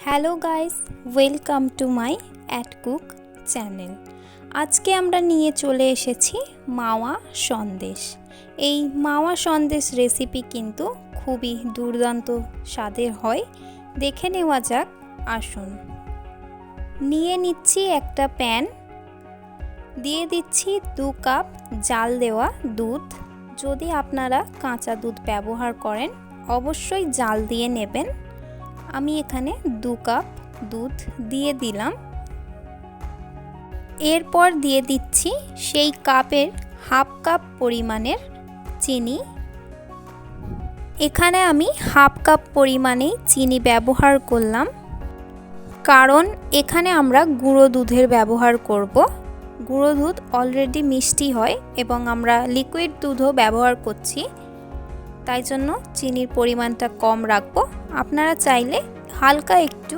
Hello guys, welcome to my at cook channel. আজকে আমরা নিয়ে চলে এসেছি মাওয়া সন্দেশ। এই মাওয়া সন্দেশ রেসিপি কিন্তু খুবই দুর্দান্ত স্বাদের হয়। দেখে নেওয়া যাক, আসুন। নিয়ে নিচ্ছি একটা প্যান, দিয়ে দিচ্ছি 2 কাপ জাল দেওয়া দুধ। যদি আপনারা কাঁচা দুধ ব্যবহার করেন অবশ্যই জাল দিয়ে নেবেন। আমি এখানে 2 কাপ দুধ দিয়ে দিলাম। এরপর দিয়ে দিচ্ছি সেই কাপের হাফ কাপ পরিমাণের চিনি। এখানে আমি হাফ কাপ পরিমাণেই চিনি ব্যবহার করলাম, কারণ এখানে আমরা গুঁড়ো দুধের ব্যবহার করব। গুঁড়ো দুধ অলরেডি মিষ্টি হয় এবং আমরা লিকুইড দুধও ব্যবহার করছি, তাই জন্য চিনির পরিমাণটা কম রাখবো। আপনারা চাইলে হালকা একটু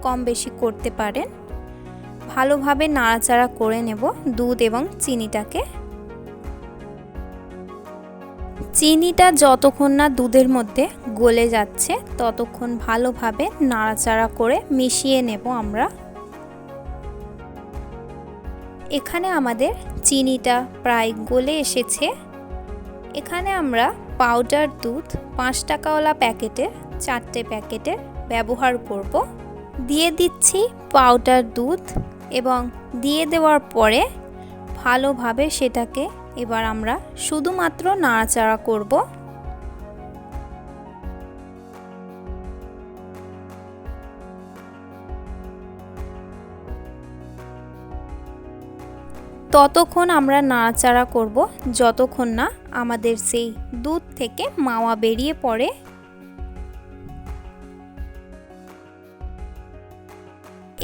কম বেশি করতে পারেন। ভালোভাবে নাড়াচাড়া করে নেব দুধ এবং চিনিটাকে। চিনিটা যতক্ষণ না দুধের মধ্যে গলে যাচ্ছে ততক্ষণ ভালোভাবে নাড়াচাড়া করে মিশিয়ে নেব আমরা। এখানে আমাদের চিনিটা প্রায় গলে এসেছে। এখানে আমরা পাউডার দুধ 5 টাকাওয়ালা প্যাকেটের 4টে প্যাকেটের ব্যবহার করব। দিয়ে দিচ্ছি পাউডার দুধ এবং দিয়ে দেওয়ার পরে ভালোভাবে সেটাকে এবার আমরা শুধুমাত্র নাড়াচাড়া করব। ততক্ষণ আমরা নাড়াচাড়া করব যতক্ষণ না আমাদের সেই দুধ থেকে মাওয়া বেরিয়ে পড়ে।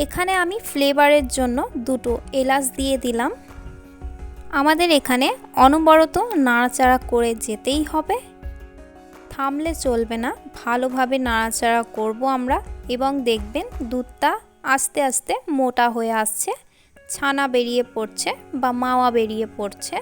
এখানে আমি ফ্লেভারের জন্য 2টো এলাচ দিয়ে দিলাম। আমাদের এখানে অনবরত নাড়াচাড়া করে যেতেই হবে, থামলে চলবে না। ভালোভাবে নাড়াচাড়া করব আমরা এবং দেখবেন দুধটা আস্তে আস্তে মোটা হয়ে আসছে, ছানা বেরিয়ে পড়ছে বা মাওয়া বেরিয়ে পড়ছে।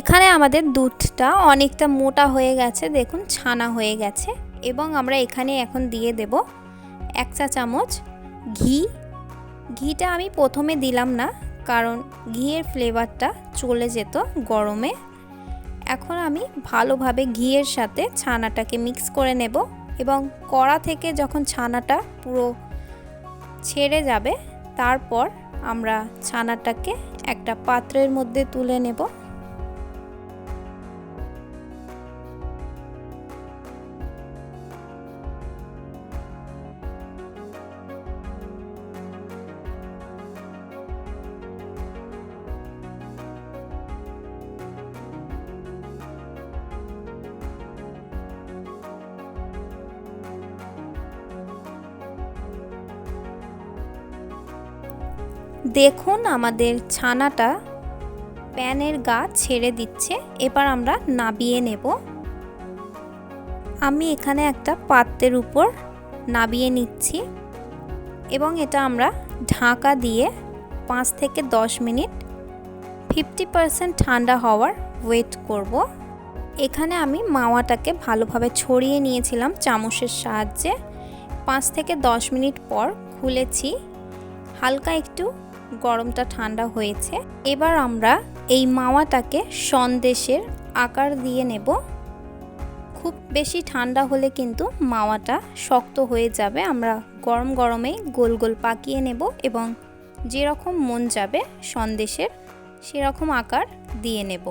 এখানে আমাদের দুধটা অনেকটা মোটা হয়ে গেছে, দেখুন ছানা হয়ে গেছে। এবং আমরা এখানে এখন দিয়ে দেব 1 চা চামচ ঘি। ঘিটা আমি প্রথমে দিলাম না, কারণ ঘিয়ের ফ্লেভারটা চলে যেত গরমে। এখন আমি ভালোভাবে ঘিয়ের সাথে ছানাটাকে মিক্স করে নেব এবং কড়া থেকে যখন ছানাটা পুরো ছেড়ে যাবে তারপর আমরা ছানাটাকে একটা পাত্রের মধ্যে তুলে নেব। দেখুন আমাদের ছানাটা প্যানের গা ছেড়ে দিচ্ছে। এবার আমরা নাবিয়ে নেব। আমি এখানে একটা পাত্রের উপর নাবিয়ে নিচ্ছি এবং এটা আমরা ঢাকা দিয়ে 5 থেকে 10 মিনিট 50% ঠান্ডা হওয়ার ওয়েট করব। এখানে আমি মাওয়াটাকে ভালোভাবে ছড়িয়ে নিয়েছিলাম চামচের সাহায্যে। 5 থেকে 10 মিনিট পর খুলেছি, হালকা একটু গরমটা ঠান্ডা হয়েছে। এবার আমরা এই মাওয়াটাকে সন্দেশের আকার দিয়ে নেব। খুব বেশি ঠান্ডা হলে কিন্তু মাওয়াটা শক্ত হয়ে যাবে। আমরা গরম গরমেই গোল গোল পাকিয়ে নেব এবং যেরকম মন যাবে সন্দেশের সেরকম আকার দিয়ে নেব।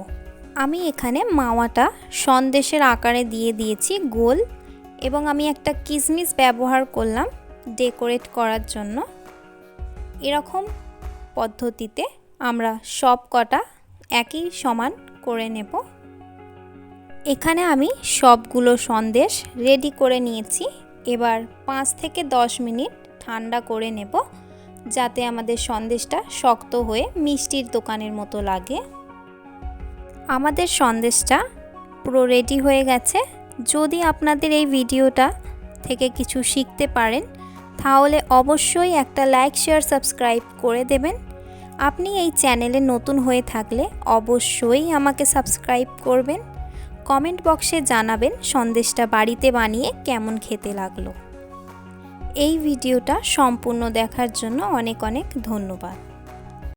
আমি এখানে মাওয়াটা সন্দেশের আকারে দিয়ে দিয়েছি গোল, এবং আমি একটা কিশমিশ ব্যবহার করলাম ডেকোরেট করার জন্য। এরকম পদ্ধতিতে আমরা সব কটা একই সমান করে নেব। এখানে আমি সবগুলো সন্দেশ রেডি করে নিয়েছি। এবার 5 থেকে 10 মিনিট ঠান্ডা করে নেব, যাতে আমাদের সন্দেশটা শক্ত হয়ে মিষ্টির দোকানের মতো লাগে। আমাদের সন্দেশটা পুরো রেডি হয়ে গেছে। যদি আপনাদের এই ভিডিওটা থেকে কিছু শিখতে পারেন তাহলে অবশ্যই একটা লাইক শেয়ার সাবস্ক্রাইব করে দেবেন। আপনি এই চ্যানেলে নতুন হয়ে থাকলে অবশ্যই আমাকে সাবস্ক্রাইব করবেন। কমেন্ট বক্সে জানাবেন সন্দেশটা বাড়িতে বানিয়ে কেমন খেতে লাগলো। এই ভিডিওটা সম্পূর্ণ দেখার জন্য অনেক অনেক ধন্যবাদ।